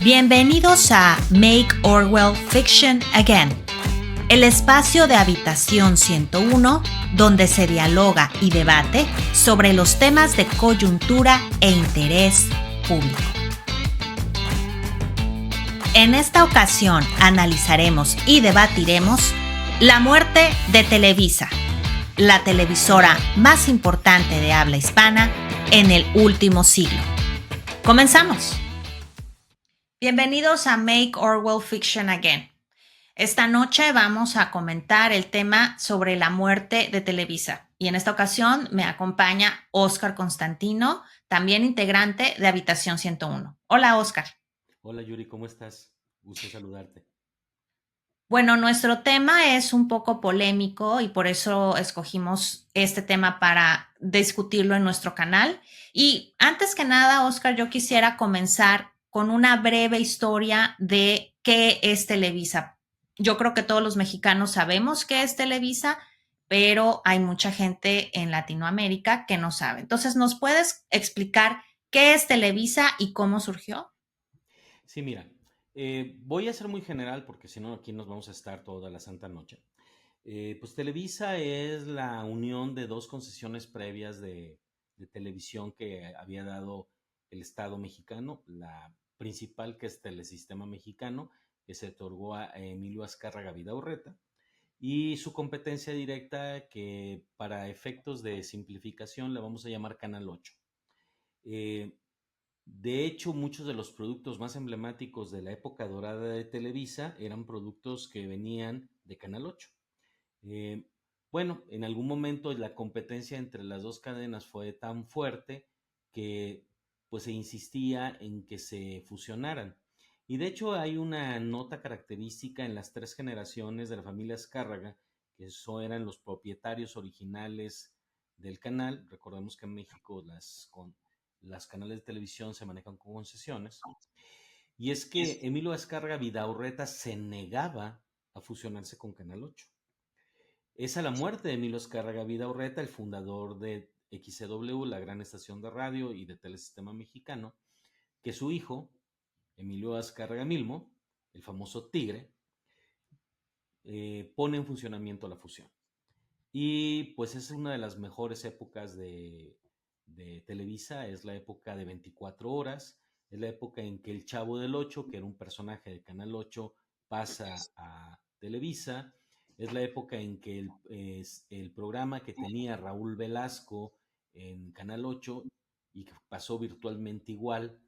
Bienvenidos a Make Orwell Fiction Again, el espacio de Habitación 101 donde se dialoga y debate sobre los temas de coyuntura e interés público. En esta ocasión analizaremos y debatiremos la muerte de Televisa, la televisora más importante de habla hispana en el último siglo. ¡Comenzamos! Bienvenidos a Make Orwell Fiction Again. Esta noche vamos a comentar el tema sobre la muerte de Televisa y en esta ocasión me acompaña Óscar Constantino, también integrante de Habitación 101. Hola, Óscar. Hola, Yuri, ¿cómo estás? Gusto saludarte. Bueno, nuestro tema es un poco polémico y por eso escogimos este tema para discutirlo en nuestro canal. Y antes que nada, Óscar, yo quisiera comenzar con una breve historia de qué es Televisa. Yo creo que todos los mexicanos sabemos qué es Televisa, pero hay mucha gente en Latinoamérica que no sabe. Entonces, ¿nos puedes explicar qué es Televisa y cómo surgió? Sí, mira, voy a ser muy general porque si no aquí nos vamos a estar toda la santa noche. Pues Televisa es la unión de dos concesiones previas de televisión que había dado el Estado mexicano. La principal, que es Telesistema Mexicano, que se otorgó a Emilio Azcárraga Vidaurreta, y su competencia directa, que para efectos de simplificación le vamos a llamar Canal 8. De hecho, muchos de los productos más emblemáticos de la época dorada de Televisa eran productos que venían de Canal 8. Eh, bueno, en algún momento la competencia entre las dos cadenas fue tan fuerte que pues se insistía en que se fusionaran. Y de hecho hay una nota característica en las tres generaciones de la familia Azcárraga, que eso eran los propietarios originales del canal. Recordemos que en México las canales de televisión se manejan con concesiones. Y es que Emilio Azcárraga Vidaurreta se negaba a fusionarse con Canal 8. Es a la muerte de Emilio Azcárraga Vidaurreta, el fundador de XCW, la gran estación de radio, y de Telesistema Mexicano, que su hijo, Emilio Azcárraga Milmo, el famoso Tigre, pone en funcionamiento la fusión. Y pues es una de las mejores épocas de Televisa, es la época de 24 horas, es la época en que el Chavo del Ocho, que era un personaje de Canal 8, pasa a Televisa, es la época en que el programa que tenía Raúl Velasco en Canal 8 y que pasó virtualmente igual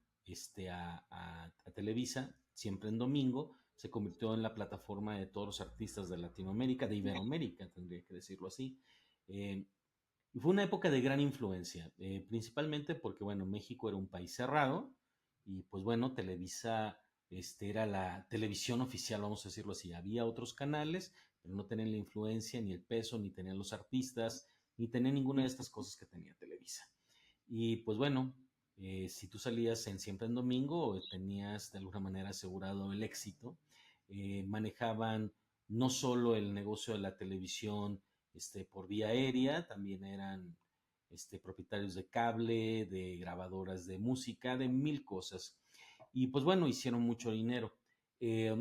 a Televisa, siempre en domingo, se convirtió en la plataforma de todos los artistas de Latinoamérica, de Iberoamérica, tendría que decirlo así. Eh, y fue una época de gran influencia, principalmente porque, bueno, México era un país cerrado y, pues bueno, Televisa era la televisión oficial, vamos a decirlo así. Había otros canales, pero no tenían la influencia, ni el peso, ni tenían los artistas, ni tenían ninguna de estas cosas que tenía Televisa. Y, pues bueno, si tú salías en Siempre en Domingo, tenías de alguna manera asegurado el éxito. Manejaban no solo el negocio de la televisión por vía aérea, también eran propietarios de cable, de grabadoras de música, de mil cosas. Y pues bueno, hicieron mucho dinero. Eh,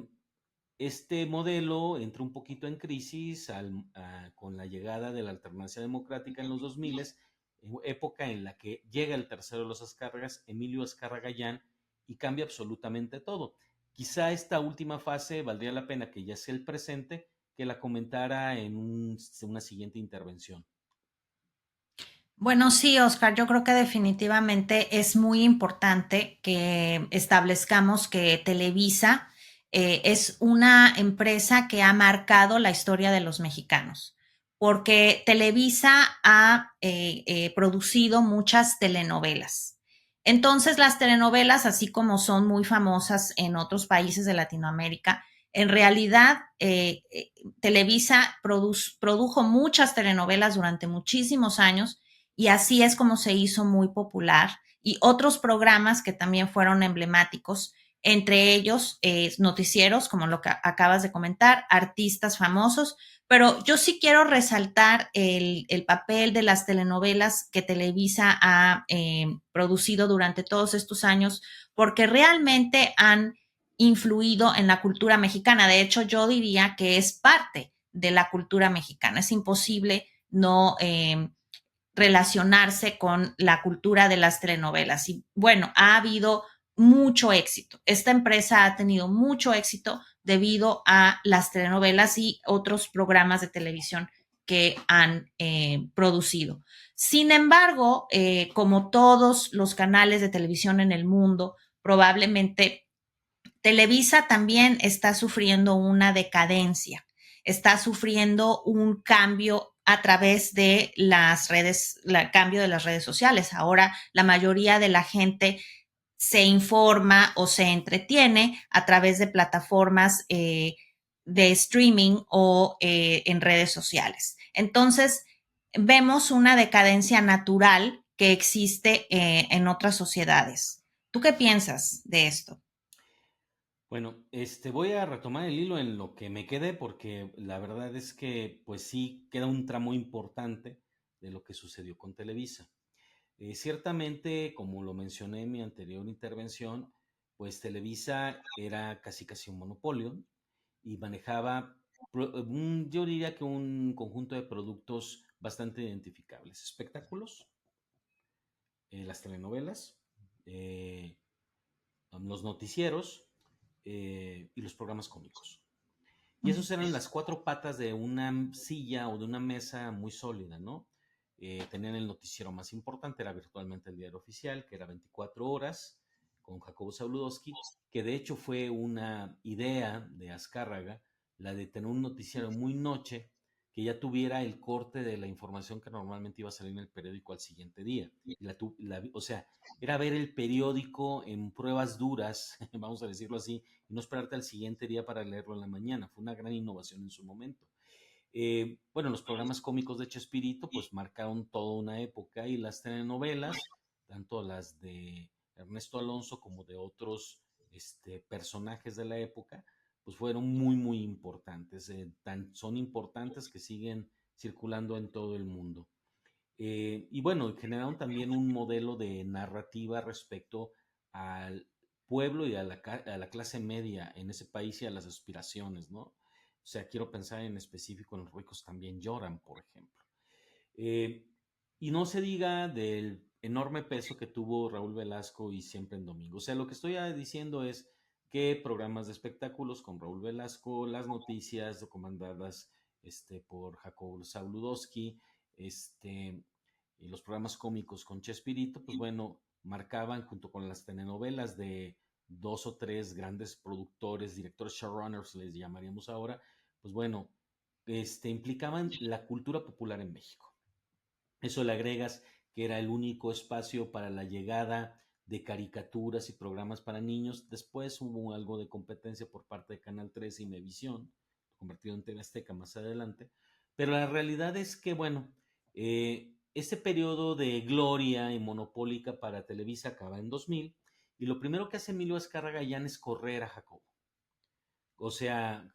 este modelo entró un poquito en crisis con la llegada de la alternancia democrática en los 2000, época en la que llega el tercero de los Azcárragas, Emilio Azcárraga Gallán, y cambia absolutamente todo. Quizá esta última fase valdría la pena, que ya sea el presente, que la comentara en una siguiente intervención. Bueno, sí, Oscar, yo creo que definitivamente es muy importante que establezcamos que Televisa es una empresa que ha marcado la historia de los mexicanos, porque Televisa ha producido muchas telenovelas. Entonces, las telenovelas, así como son muy famosas en otros países de Latinoamérica, en realidad Televisa produjo muchas telenovelas durante muchísimos años y así es como se hizo muy popular y otros programas que también fueron emblemáticos, entre ellos noticieros, como lo que acabas de comentar, artistas famosos, pero yo sí quiero resaltar el papel de las telenovelas que Televisa ha producido durante todos estos años, porque realmente han influido en la cultura mexicana. De hecho, yo diría que es parte de la cultura mexicana. Es imposible no relacionarse con la cultura de las telenovelas. Y bueno, ha habido mucho éxito. Esta empresa ha tenido mucho éxito debido a las telenovelas y otros programas de televisión que han producido. Sin embargo, como todos los canales de televisión en el mundo, probablemente Televisa también está sufriendo una decadencia, está sufriendo un cambio a través de las redes, el cambio de las redes sociales. Ahora la mayoría de la gente se informa o se entretiene a través de plataformas de streaming o en redes sociales. Entonces, vemos una decadencia natural que existe en otras sociedades. ¿Tú qué piensas de esto? Bueno, voy a retomar el hilo en lo que me quedé porque la verdad es que pues sí queda un tramo importante de lo que sucedió con Televisa. Ciertamente, como lo mencioné en mi anterior intervención, pues Televisa era casi casi un monopolio y manejaba, yo diría que un conjunto de productos bastante identificables. Espectáculos, las telenovelas, eh, los noticieros y los programas cómicos. Y esos eran las cuatro patas de una silla o de una mesa muy sólida, ¿no? Tenían el noticiero más importante, era virtualmente el diario oficial, que era 24 horas, con Jacobo Zabludowski, que de hecho fue una idea de Azcárraga, la de tener un noticiero muy noche, que ya tuviera el corte de la información que normalmente iba a salir en el periódico al siguiente día. O sea, era ver el periódico en pruebas duras, vamos a decirlo así, y no esperarte al siguiente día para leerlo en la mañana. Fue una gran innovación en su momento. Bueno, los programas cómicos de Chespirito pues marcaron toda una época y las telenovelas, tanto las de Ernesto Alonso como de otros personajes de la época, pues fueron muy, muy importantes. Son importantes que siguen circulando en todo el mundo. Y bueno, generaron también un modelo de narrativa respecto al pueblo y a la clase media en ese país y a las aspiraciones, ¿no? O sea, quiero pensar en específico en Los ricos también lloran, por ejemplo. Eh, y no se diga del enorme peso que tuvo Raúl Velasco y Siempre en Domingo. O sea, lo que estoy diciendo es que programas de espectáculos con Raúl Velasco, las noticias comandadas por Jacobo Zabludowski, y los programas cómicos con Chespirito, pues bueno, marcaban junto con las telenovelas de dos o tres grandes productores, directores, showrunners, les llamaríamos ahora, pues bueno, implicaban la cultura popular en México. Eso le agregas que era el único espacio para la llegada de caricaturas y programas para niños. Después hubo algo de competencia por parte de Canal 13 y Mevisión, convertido en TV Azteca más adelante. Pero la realidad es que, bueno, este periodo de gloria y monopólica para Televisa acaba en 2000 y lo primero que hace Emilio Azcárraga Gallán es correr a Jacobo. O sea,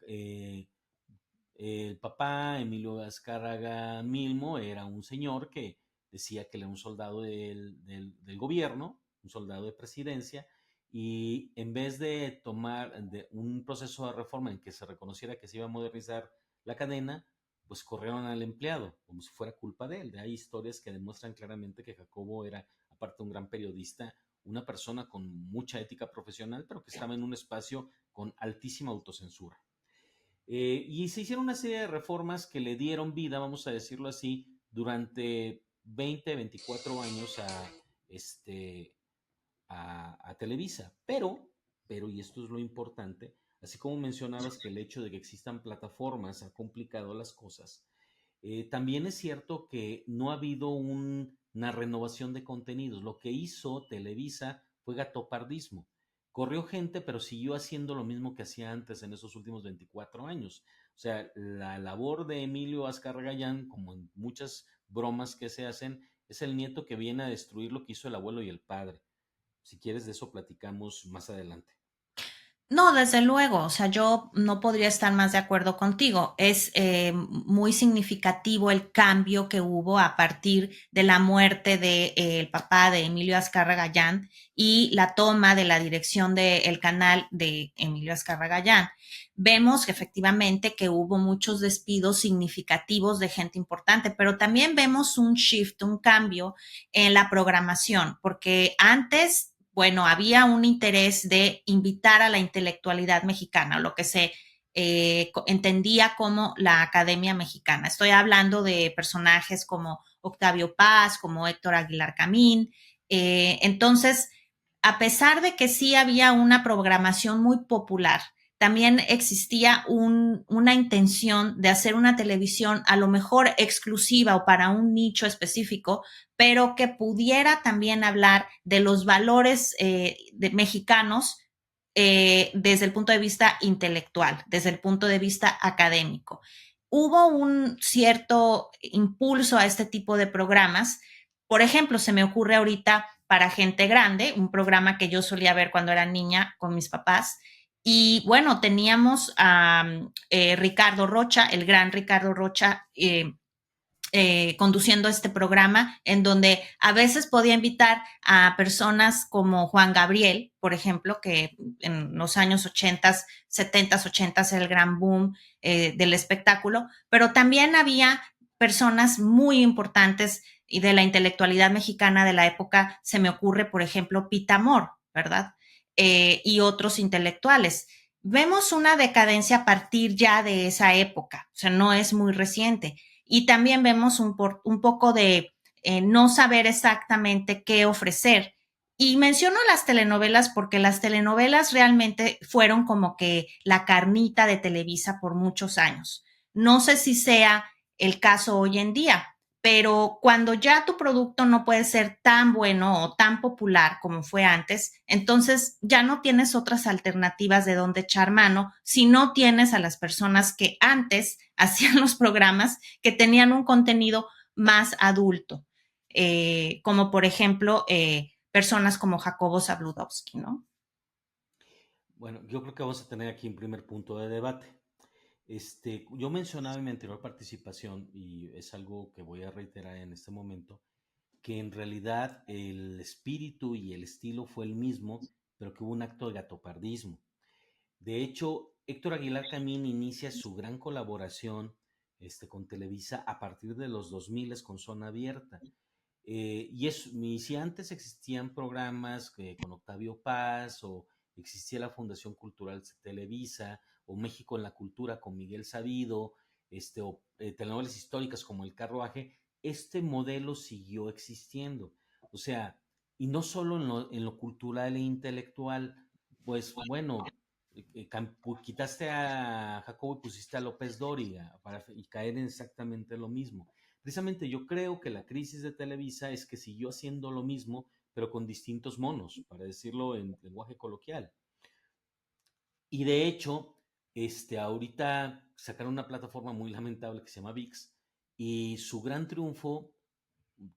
el papá, Emilio Azcárraga Milmo, era un señor que decía que era un soldado del gobierno, un soldado de presidencia, y en vez de tomar un proceso de reforma en que se reconociera que se iba a modernizar la cadena, pues corrieron al empleado, como si fuera culpa de él. Hay historias que demuestran claramente que Jacobo era, aparte de un gran periodista, una persona con mucha ética profesional, pero que estaba en un espacio con altísima autocensura. Y se hicieron una serie de reformas que le dieron vida, vamos a decirlo así, durante 20, 24 años a Televisa. Pero, y esto es lo importante, así como mencionabas que el hecho de que existan plataformas ha complicado las cosas, también es cierto que no ha habido una renovación de contenidos. Lo que hizo Televisa fue gatopardismo. Corrió gente, pero siguió haciendo lo mismo que hacía antes en esos últimos 24 años. O sea, la labor de Emilio Azcarragayán, como en muchas bromas que se hacen, es el nieto que viene a destruir lo que hizo el abuelo y el padre. Si quieres, de eso platicamos más adelante. No, desde luego, o sea, yo no podría estar más de acuerdo contigo. Es muy significativo el cambio que hubo a partir de la muerte de, el papá de Emilio Azcárraga Gallán y la toma de la dirección del canal de Emilio Azcárraga Gallán. Vemos que efectivamente que hubo muchos despidos significativos de gente importante, pero también vemos un shift, un cambio en la programación, porque antes, bueno, había un interés de invitar a la intelectualidad mexicana, lo que se entendía como la Academia Mexicana. Estoy hablando de personajes como Octavio Paz, como Héctor Aguilar Camín. Entonces, a pesar de que sí había una programación muy popular, también existía una intención de hacer una televisión a lo mejor exclusiva o para un nicho específico, pero que pudiera también hablar de los valores mexicanos desde el punto de vista intelectual, desde el punto de vista académico. Hubo un cierto impulso a este tipo de programas. Por ejemplo, se me ocurre ahorita para gente grande, un programa que yo solía ver cuando era niña con mis papás. Y bueno, teníamos a Ricardo Rocha, el gran Ricardo Rocha, conduciendo este programa en donde a veces podía invitar a personas como Juan Gabriel, por ejemplo, que en los años 80, 70, 80 era el gran boom del espectáculo, pero también había personas muy importantes y de la intelectualidad mexicana de la época, se me ocurre, por ejemplo, Pita Amor, ¿verdad? Y otros intelectuales. Vemos una decadencia a partir ya de esa época, o sea, no es muy reciente. Y también vemos un poco de no saber exactamente qué ofrecer. Y menciono las telenovelas porque las telenovelas realmente fueron como que la carnita de Televisa por muchos años. No sé si sea el caso hoy en día, pero cuando ya tu producto no puede ser tan bueno o tan popular como fue antes, entonces ya no tienes otras alternativas de dónde echar mano si no tienes a las personas que antes hacían los programas que tenían un contenido más adulto, como por ejemplo personas como Jacobo Zabludowski, ¿no? Bueno, yo creo que vamos a tener aquí un primer punto de debate. Yo mencionaba en mi anterior participación, y es algo que voy a reiterar en este momento, que en realidad el espíritu y el estilo fue el mismo, pero que hubo un acto de gatopardismo. De hecho, Héctor Aguilar Camín inicia su gran colaboración con Televisa a partir de los 2000 con Zona Abierta. Y si antes existían programas con Octavio Paz o existía la Fundación Cultural Televisa o México en la Cultura con Miguel Sabido, o telenovelas históricas como El Carruaje, este modelo siguió existiendo. O sea, y no solo en lo cultural e intelectual, pues bueno, quitaste a Jacobo y pusiste a López Dóriga y caer en exactamente lo mismo. Precisamente yo creo que la crisis de Televisa es que siguió haciendo lo mismo, pero con distintos monos, para decirlo en lenguaje coloquial. Y de hecho, ahorita sacaron una plataforma muy lamentable que se llama VIX y su gran triunfo,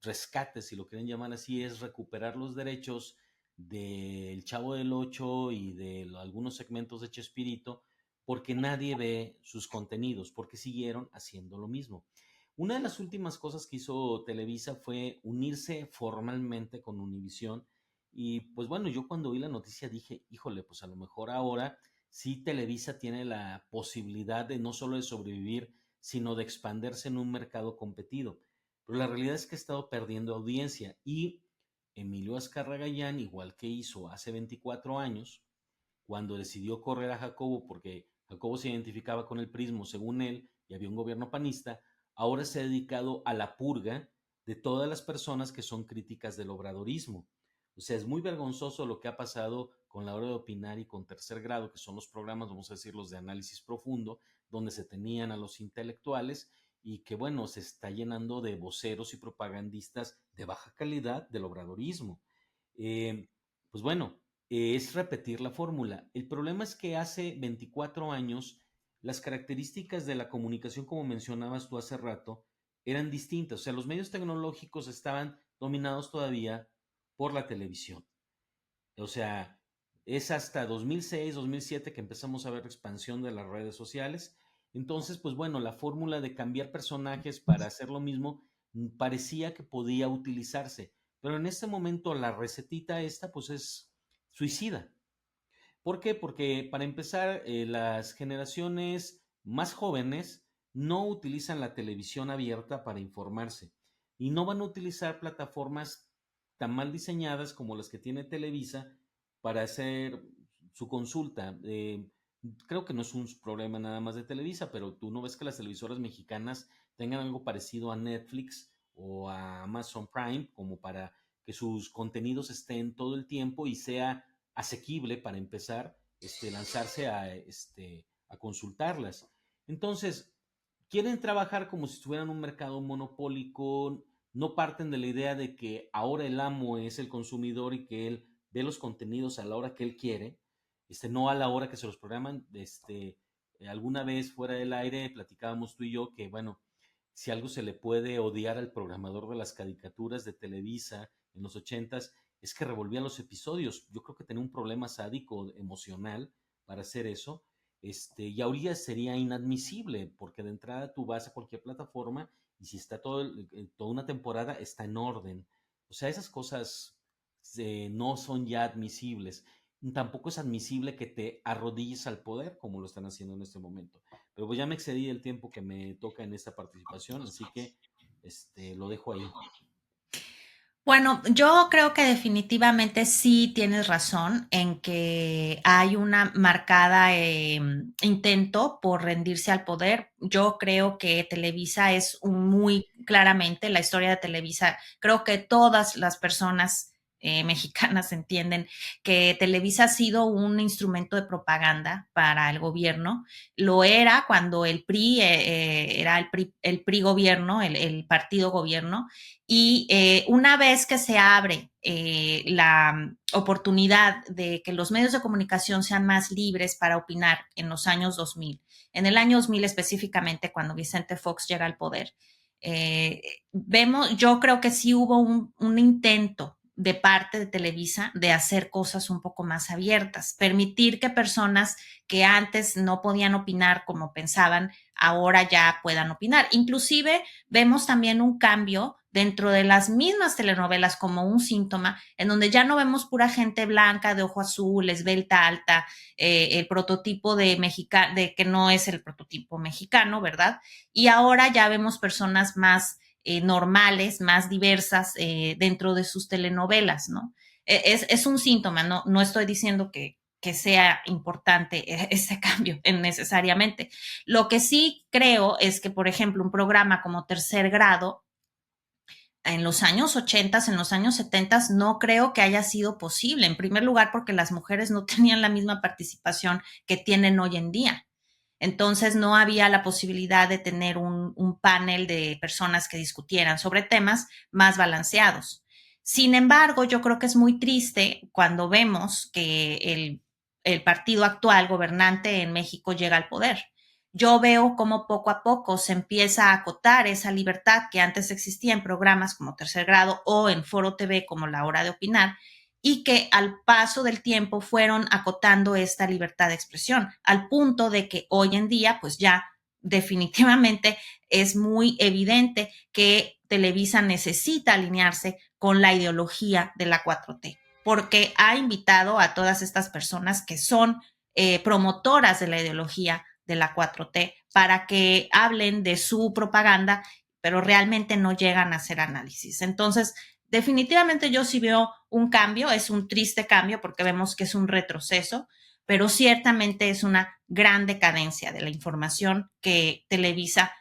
rescate, si lo quieren llamar así, es recuperar los derechos del Chavo del Ocho y de algunos segmentos de Chespirito, porque nadie ve sus contenidos, porque siguieron haciendo lo mismo. Una de las últimas cosas que hizo Televisa fue unirse formalmente con Univisión. Y pues bueno, yo cuando vi la noticia dije, híjole, pues a lo mejor ahora sí Televisa tiene la posibilidad de no solo de sobrevivir, sino de expandirse en un mercado competido. Pero la realidad es que ha estado perdiendo audiencia y Emilio Azcárraga Gallán, igual que hizo hace 24 años, cuando decidió correr a Jacobo, porque Jacobo se identificaba con el prismo, según él, y había un gobierno panista, ahora se ha dedicado a la purga de todas las personas que son críticas del obradorismo. O sea, es muy vergonzoso lo que ha pasado con La Hora de Opinar y con Tercer Grado, que son los programas, vamos a decir, los de análisis profundo, donde se tenían a los intelectuales y que, bueno, se está llenando de voceros y propagandistas de baja calidad del obradorismo. Pues bueno, es repetir la fórmula. El problema es que hace 24 años las características de la comunicación, como mencionabas tú hace rato, eran distintas. O sea, los medios tecnológicos estaban dominados todavía por la televisión. O sea, Es hasta 2006, 2007 que empezamos a ver la expansión de las redes sociales. Entonces, pues bueno, la fórmula de cambiar personajes para hacer lo mismo parecía que podía utilizarse, pero en este momento la recetita esta pues es suicida. ¿Por qué? Porque para empezar, las generaciones más jóvenes no utilizan la televisión abierta para informarse y no van a utilizar plataformas tan mal diseñadas como las que tiene Televisa para hacer su consulta. Creo que no es un problema nada más de Televisa, pero tú no ves que las televisoras mexicanas tengan algo parecido a Netflix o a Amazon Prime como para que sus contenidos estén todo el tiempo y sea asequible para empezar, lanzarse a consultarlas. Entonces, quieren trabajar como si estuvieran en un mercado monopólico, no parten de la idea de que ahora el amo es el consumidor y que él ve los contenidos a la hora que él quiere, no a la hora que se los programan. Alguna vez fuera del aire platicábamos tú y yo que, bueno, si algo se le puede odiar al programador de las caricaturas de Televisa en los ochentas, es que revolvía los episodios. Yo creo que tenía un problema sádico emocional para hacer eso. Y ahorita sería inadmisible, porque de entrada tú vas a cualquier plataforma y si está toda una temporada, está en orden. O sea, esas cosas no son ya admisibles. Tampoco es admisible que te arrodilles al poder como lo están haciendo en este momento. Pero pues ya me excedí el tiempo que me toca en esta participación, así que lo dejo ahí. Bueno, yo creo que definitivamente sí tienes razón en que hay una marcada intento por rendirse al poder. Yo creo que Televisa es muy claramente la historia de Televisa. Creo que todas las personas mexicanas entienden que Televisa ha sido un instrumento de propaganda para el gobierno. Lo era cuando el PRI era el PRI gobierno, el partido gobierno, y una vez que se abre la oportunidad de que los medios de comunicación sean más libres para opinar en los años 2000, en el año 2000 específicamente, cuando Vicente Fox llega al poder, yo creo que sí hubo un intento de parte de Televisa de hacer cosas un poco más abiertas, permitir que personas que antes no podían opinar como pensaban, ahora ya puedan opinar. Inclusive vemos también un cambio dentro de las mismas telenovelas como un síntoma, en donde ya no vemos pura gente blanca, de ojo azul, esbelta, alta, el prototipo de que no es el prototipo mexicano, ¿verdad? Y ahora ya vemos personas más normales, más diversas dentro de sus telenovelas, ¿no? Es un síntoma, no estoy diciendo que sea importante ese cambio necesariamente. Lo que sí creo es que, por ejemplo, un programa como Tercer Grado, en los años 80, en los años 70, no creo que haya sido posible. En primer lugar, porque las mujeres no tenían la misma participación que tienen hoy en día. Entonces no había la posibilidad de tener un panel de personas que discutieran sobre temas más balanceados. Sin embargo, yo creo que es muy triste cuando vemos que el partido actual gobernante en México llega al poder. Yo veo cómo poco a poco se empieza a acotar esa libertad que antes existía en programas como Tercer Grado o en Foro TV como La Hora de Opinar, y que al paso del tiempo fueron acotando esta libertad de expresión, al punto de que hoy en día, pues ya definitivamente es muy evidente que Televisa necesita alinearse con la ideología de la 4T, porque ha invitado a todas estas personas que son promotoras de la ideología de la 4T para que hablen de su propaganda, pero realmente no llegan a hacer análisis. Entonces, definitivamente yo sí veo un cambio, es un triste cambio porque vemos que es un retroceso, pero ciertamente es una gran decadencia de la información que Televisa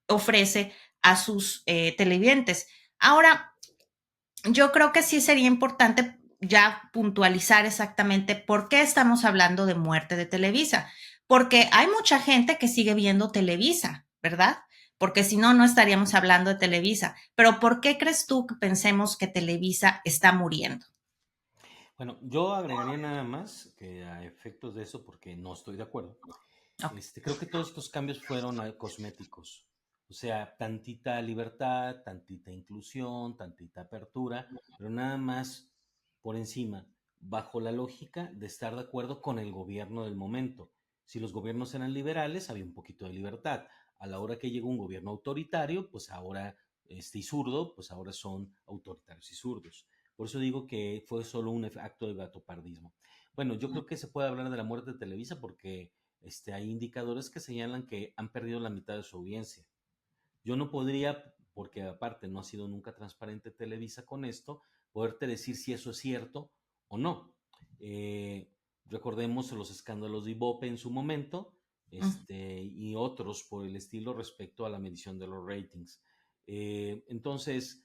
ofrece a sus televidentes. Ahora, yo creo que sí sería importante ya puntualizar exactamente por qué estamos hablando de muerte de Televisa, porque hay mucha gente que sigue viendo Televisa, ¿verdad? Porque si no, no estaríamos hablando de Televisa. Pero ¿por qué crees tú que pensemos que Televisa está muriendo? Bueno, yo agregaría nada más que a efectos de eso, porque no estoy de acuerdo, Okay. creo que todos estos cambios fueron cosméticos. O sea, tantita libertad, tantita inclusión, tantita apertura, pero nada más por encima. bajo la lógica de estar de acuerdo con el gobierno del momento. Si los gobiernos eran liberales, había un poquito de libertad. A la hora que llegó un gobierno autoritario, pues ahora, y zurdo, pues ahora son autoritarios y zurdos. Por eso digo que fue solo un acto de gatopardismo. Bueno, yo creo que se puede hablar de la muerte de Televisa porque hay indicadores que señalan que han perdido la mitad de su audiencia. Yo no podría, porque aparte no ha sido nunca transparente Televisa con esto, poderte decir si eso es cierto o no. Eh, Recordemos los escándalos de Ibope en su momento, y otros por el estilo respecto a la medición de los ratings. Entonces,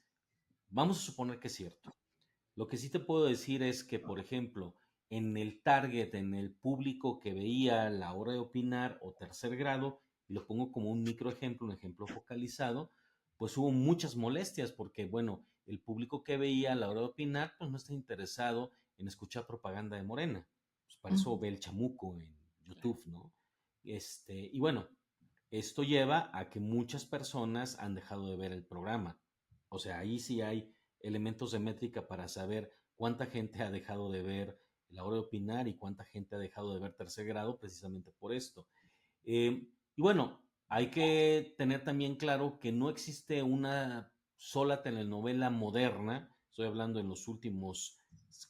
vamos a suponer que es cierto. Lo que sí te puedo decir es que, por ejemplo, en el target, en el público que veía La Hora de Opinar o Tercer Grado, y lo pongo como un micro ejemplo, un ejemplo focalizado, pues hubo muchas molestias porque, bueno, el público que veía La Hora de Opinar, pues no está interesado en escuchar propaganda de Morena. Pues para eso ve el chamuco en YouTube, ¿no? Y bueno, esto lleva a que muchas personas han dejado de ver el programa. O sea, ahí sí hay elementos de métrica para saber cuánta gente ha dejado de ver La Hora de Opinar y cuánta gente ha dejado de ver Tercer Grado precisamente por esto. Y bueno, hay que tener también claro que no existe una sola telenovela moderna, estoy hablando en los últimos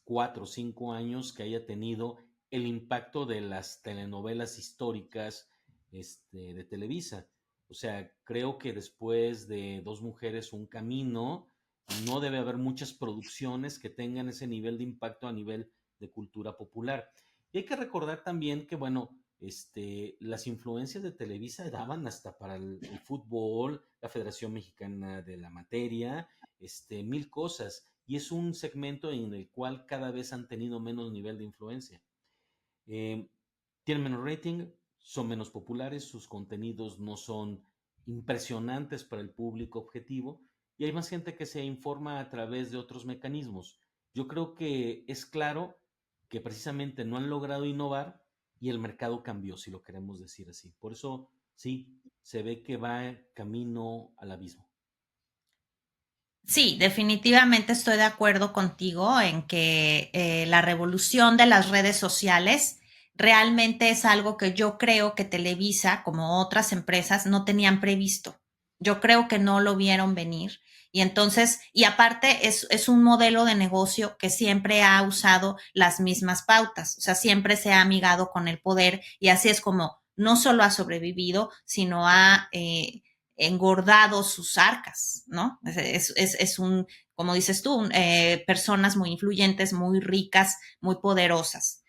4 o 5 años, que haya tenido el impacto de las telenovelas históricas de Televisa. O sea, creo que después de Dos Mujeres, un Camino, no debe haber muchas producciones que tengan ese nivel de impacto a nivel de cultura popular. Y hay que recordar también que, bueno, las influencias de Televisa daban hasta para el fútbol, la Federación Mexicana de la Materia, mil cosas. Y es un segmento en el cual cada vez han tenido menos nivel de influencia. Eh, Tienen menos rating, son menos populares, sus contenidos no son impresionantes para el público objetivo y hay más gente que se informa a través de otros mecanismos. Yo creo que es claro que precisamente no han logrado innovar y el mercado cambió, si lo queremos decir así. Por eso, sí, se ve que va camino al abismo. Sí, definitivamente estoy de acuerdo contigo en que la revolución de las redes sociales realmente es algo que yo creo que Televisa, como otras empresas, no tenían previsto. Yo creo que no lo vieron venir. Y entonces, y aparte es un modelo de negocio que siempre ha usado las mismas pautas, o sea, siempre se ha amigado con el poder y así es como no solo ha sobrevivido, sino ha engordado sus arcas, ¿no? Es un, como dices tú, personas muy influyentes, muy ricas, muy poderosas.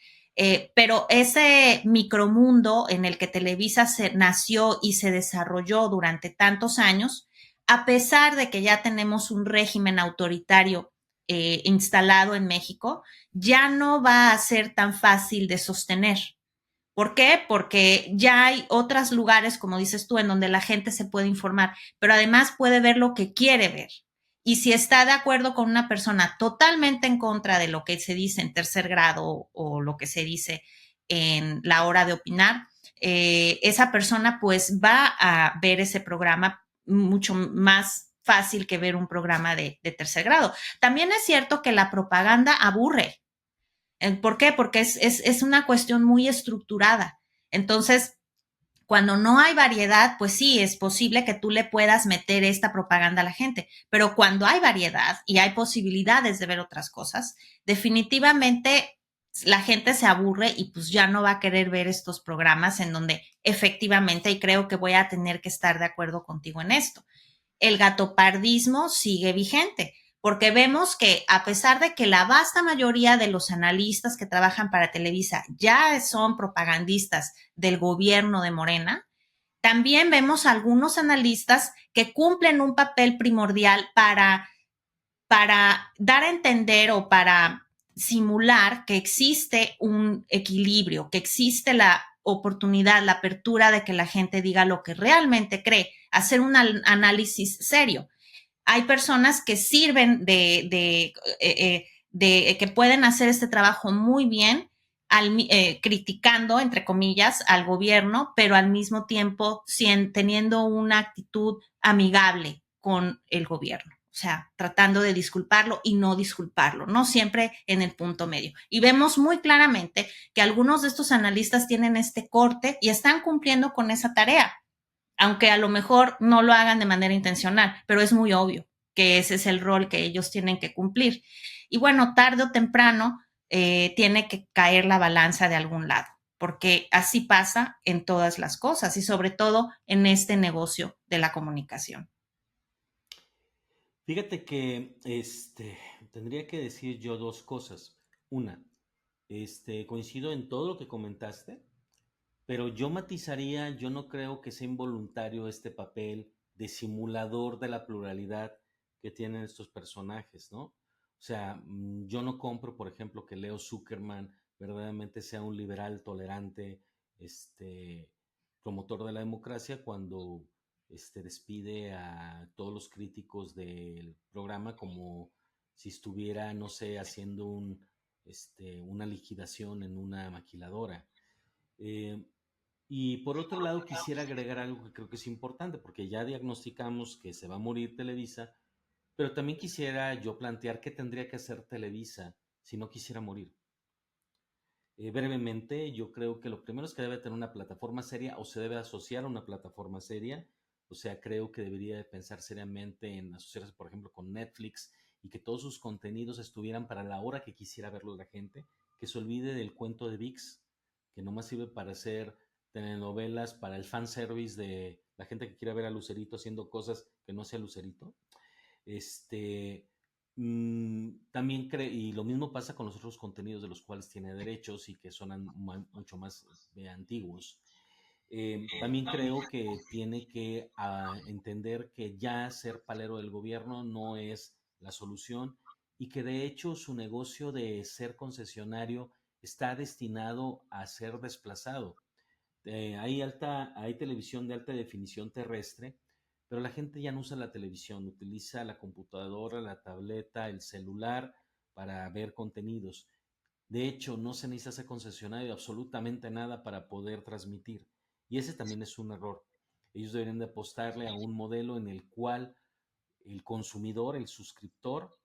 Pero ese micromundo en el que Televisa nació y se desarrolló durante tantos años, a pesar de que ya tenemos un régimen autoritario instalado en México, ya no va a ser tan fácil de sostener. ¿Por qué? Porque ya hay otros lugares, como dices tú, en donde la gente se puede informar, pero además puede ver lo que quiere ver. Y si está de acuerdo con una persona totalmente en contra de lo que se dice en Tercer Grado o lo que se dice en La Hora de Opinar, esa persona pues va a ver ese programa mucho más fácil que ver un programa de Tercer Grado. También es cierto que la propaganda aburre. ¿Por qué? Porque es una cuestión muy estructurada. Entonces, cuando no hay variedad, pues sí, es posible que tú le puedas meter esta propaganda a la gente, pero cuando hay variedad y hay posibilidades de ver otras cosas, definitivamente la gente se aburre y pues ya no va a querer ver estos programas en donde efectivamente, y creo que voy a tener que estar de acuerdo contigo en esto, el gatopardismo sigue vigente, porque vemos que a pesar de que la vasta mayoría de los analistas que trabajan para Televisa ya son propagandistas del gobierno de Morena, también vemos algunos analistas que cumplen un papel primordial para dar a entender o para simular que existe un equilibrio, que existe la oportunidad, la apertura de que la gente diga lo que realmente cree, hacer un análisis serio. Hay personas que sirven de que pueden hacer este trabajo muy bien, criticando, entre comillas, al gobierno, pero al mismo tiempo teniendo una actitud amigable con el gobierno. O sea, tratando de disculparlo y no disculparlo, no siempre en el punto medio. Y vemos muy claramente que algunos de estos analistas tienen este corte y están cumpliendo con esa tarea, aunque a lo mejor no lo hagan de manera intencional, pero es muy obvio que ese es el rol que ellos tienen que cumplir. Y bueno, tarde o temprano tiene que caer la balanza de algún lado, porque así pasa en todas las cosas y sobre todo en este negocio de la comunicación. Fíjate que tendría que decir yo dos cosas. Una, coincido en todo lo que comentaste, pero yo matizaría, yo no creo que sea involuntario este papel de simulador de la pluralidad que tienen estos personajes, ¿no? O sea, yo no compro, por ejemplo, que Leo Zuckerman verdaderamente sea un liberal tolerante, este, promotor de la democracia cuando despide a todos los críticos del programa como si estuviera, no sé, haciendo una liquidación en una maquiladora. Eh, y por otro lado, quisiera agregar algo que creo que es importante, porque ya diagnosticamos que se va a morir Televisa, pero también quisiera yo plantear qué tendría que hacer Televisa si no quisiera morir. Brevemente, yo creo que lo primero es que debe tener una plataforma seria o se debe asociar a una plataforma seria. O sea, creo que debería de pensar seriamente en asociarse, por ejemplo, con Netflix y que todos sus contenidos estuvieran para la hora que quisiera verlo la gente, que se olvide del cuento de VIX, que nomás sirve para hacer telenovelas, para el fanservice de la gente que quiera ver a Lucerito haciendo cosas que no sea Lucerito. Este, también y lo mismo pasa con los otros contenidos de los cuales tiene derechos y que son mucho más antiguos. También creo que tiene que entender que ya ser palero del gobierno no es la solución y que de hecho su negocio de ser concesionario está destinado a ser desplazado. Hay televisión de alta definición terrestre, pero la gente ya no usa la televisión, utiliza la computadora, la tableta, el celular para ver contenidos. De hecho, no se necesita ser concesionario de absolutamente nada para poder transmitir. Y ese también es un error. Ellos deberían de apostarle a un modelo en el cual el consumidor, el suscriptor,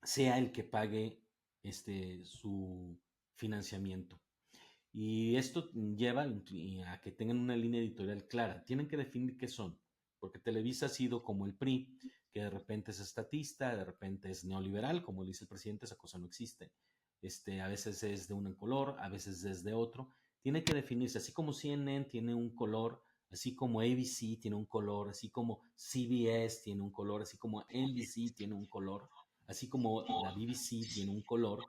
sea el que pague su financiamiento. Y esto lleva a que tengan una línea editorial clara. Tienen que definir qué son, porque Televisa ha sido como el PRI, que de repente es estatista, de repente es neoliberal, como le dice el presidente, esa cosa no existe. A veces es de un color, a veces es de otro. Tiene que definirse, así como CNN tiene un color, así como ABC tiene un color, así como CBS tiene un color, así como NBC tiene un color, así como la BBC tiene un color,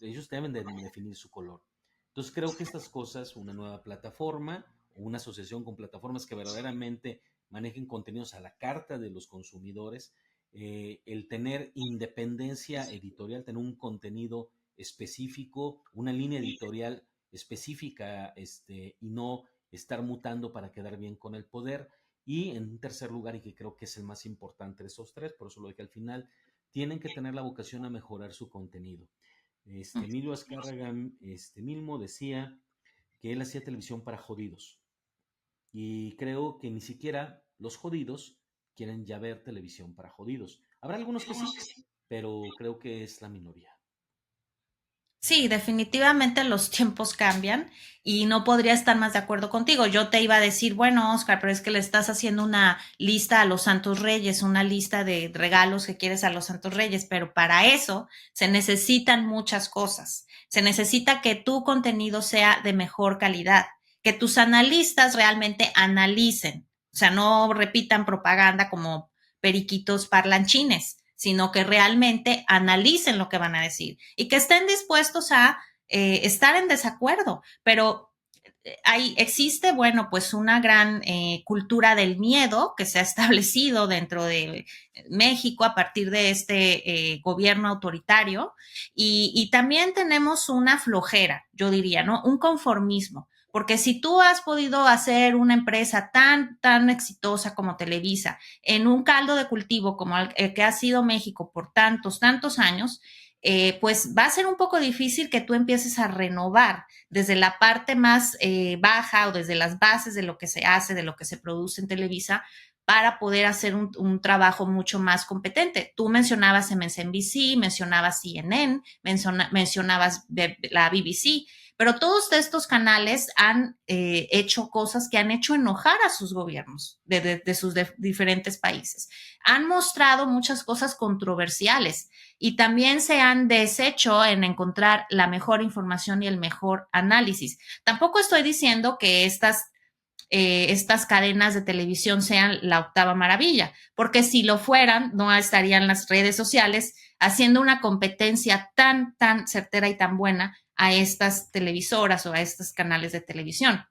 ellos deben de definir su color. Entonces creo que estas cosas, una nueva plataforma o una asociación con plataformas que verdaderamente manejen contenidos a la carta de los consumidores, el tener independencia editorial, tener un contenido específico, una línea editorial específica, y no estar mutando para quedar bien con el poder. Y en tercer lugar, y que creo que es el más importante de esos tres, por eso lo dije al final, tienen que tener la vocación a mejorar su contenido. Emilio Azcárraga Milmo decía que él hacía televisión para jodidos. Y creo que ni siquiera los jodidos quieren ya ver televisión para jodidos. Habrá algunos que sí, pero creo que es la minoría. Sí, definitivamente los tiempos cambian y no podría estar más de acuerdo contigo. Yo te iba a decir, bueno, Oscar, pero es que le estás haciendo una lista a los Santos Reyes, una lista de regalos que quieres a los Santos Reyes, pero para eso se necesitan muchas cosas. Se necesita que tu contenido sea de mejor calidad, que tus analistas realmente analicen, o sea, no repitan propaganda como periquitos parlanchines, sino que realmente analicen lo que van a decir y que estén dispuestos a estar en desacuerdo, pero existe, bueno, pues una gran cultura del miedo que se ha establecido dentro de México a partir de este gobierno autoritario y también tenemos una flojera, yo diría, ¿no? Un conformismo. Porque si tú has podido hacer una empresa tan exitosa como Televisa en un caldo de cultivo como el que ha sido México por tantos años, pues va a ser un poco difícil que tú empieces a renovar desde la parte más baja o desde las bases de lo que se hace, de lo que se produce en Televisa, para poder hacer un trabajo mucho más competente. Tú mencionabas MSNBC, mencionabas CNN, mencionabas la BBC, pero todos estos canales han hecho cosas que han hecho enojar a sus gobiernos de sus diferentes países. Han mostrado muchas cosas controversiales y también se han deshecho en encontrar la mejor información y el mejor análisis. Tampoco estoy diciendo que estas cadenas de televisión sean la octava maravilla, porque si lo fueran, no estarían las redes sociales haciendo una competencia tan, tan certera y tan buena a estas televisoras o a estos canales de televisión.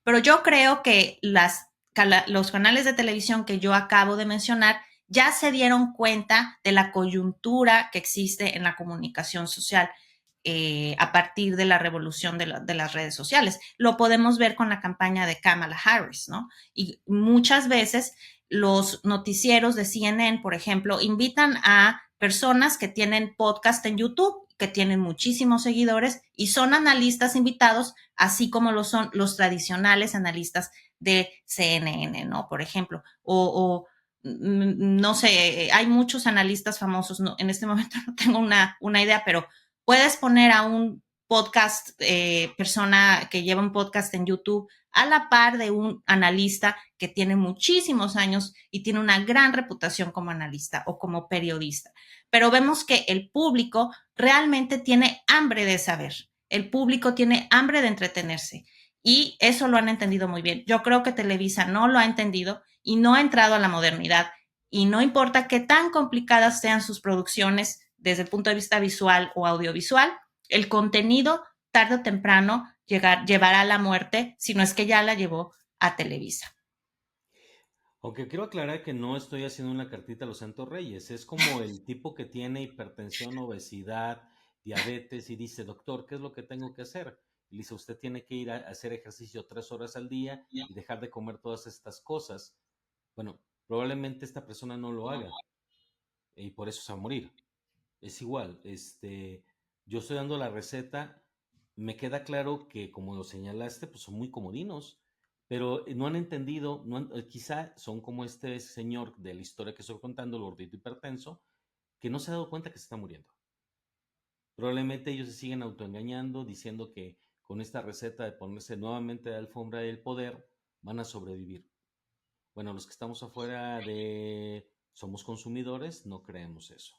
Pero yo creo que los canales de televisión que yo acabo de mencionar ya se dieron cuenta de la coyuntura que existe en la comunicación social a partir de la revolución de las redes sociales. Lo podemos ver con la campaña de Kamala Harris, ¿no? Y muchas veces los noticieros de CNN, por ejemplo, invitan a personas que tienen podcast en YouTube, que tienen muchísimos seguidores y son analistas invitados, así como lo son los tradicionales analistas de CNN, ¿no? Por ejemplo, o no sé, hay muchos analistas famosos, no, en este momento no tengo una idea, pero puedes poner a un podcast, persona que lleva un podcast en YouTube a la par de un analista que tiene muchísimos años y tiene una gran reputación como analista o como periodista. Pero vemos que el público realmente tiene hambre de saber. El público tiene hambre de entretenerse y eso lo han entendido muy bien. Yo creo que Televisa no lo ha entendido y no ha entrado a la modernidad y no importa qué tan complicadas sean sus producciones desde el punto de vista visual o audiovisual, el contenido tarde o temprano llevará a la muerte, si no es que ya la llevó a Televisa. Aunque quiero aclarar que no estoy haciendo una cartita a los Santos Reyes, es como el tipo que tiene hipertensión, obesidad, diabetes y dice, doctor, ¿qué es lo que tengo que hacer? Y dice, usted tiene que ir a hacer ejercicio 3 horas al día y dejar de comer todas estas cosas. Bueno, probablemente esta persona no lo haga y por eso se va a morir. Es igual, yo estoy dando la receta, me queda claro que como lo señalaste, pues son muy comodinos, pero no han entendido, quizá son como este señor de la historia que estoy contando, el gordito hipertenso, que no se ha dado cuenta que se está muriendo. Probablemente ellos se siguen autoengañando diciendo que con esta receta de ponerse nuevamente de alfombra del poder van a sobrevivir. Bueno, los que estamos afuera somos consumidores, no creemos eso.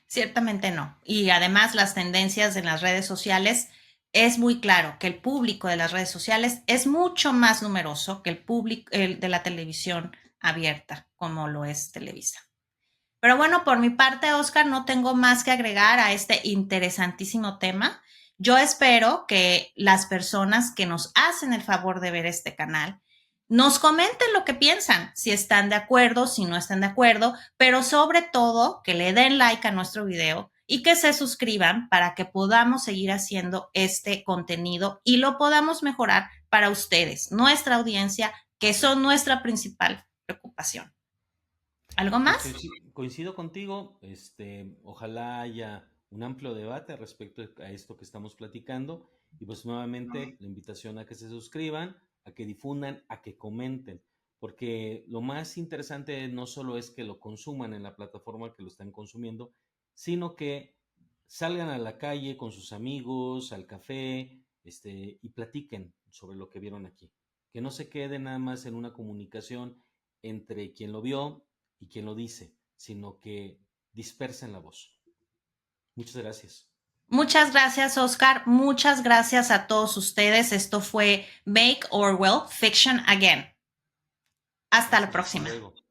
Ciertamente no. Y además las tendencias en las redes sociales, es muy claro que el público de las redes sociales es mucho más numeroso que el público de la televisión abierta, como lo es Televisa. Pero bueno, por mi parte, Oscar, no tengo más que agregar a este interesantísimo tema. Yo espero que las personas que nos hacen el favor de ver este canal nos comenten lo que piensan, si están de acuerdo, si no están de acuerdo, pero sobre todo que le den like a nuestro video y que se suscriban para que podamos seguir haciendo este contenido y lo podamos mejorar para ustedes, nuestra audiencia, que son nuestra principal preocupación. ¿Algo Pues más? coincido contigo, ojalá haya un amplio debate respecto a esto que estamos platicando y pues nuevamente la invitación a que se suscriban, a que difundan, a que comenten, porque lo más interesante no solo es que lo consuman en la plataforma que lo están consumiendo, sino que salgan a la calle con sus amigos, al café, y platiquen sobre lo que vieron aquí. Que no se quede nada más en una comunicación entre quien lo vio y quien lo dice, sino que dispersen la voz. Muchas gracias. Muchas gracias, Oscar. Muchas gracias a todos ustedes. Esto fue Make Orwell Fiction Again. Hasta la Gracias, hasta próxima. luego.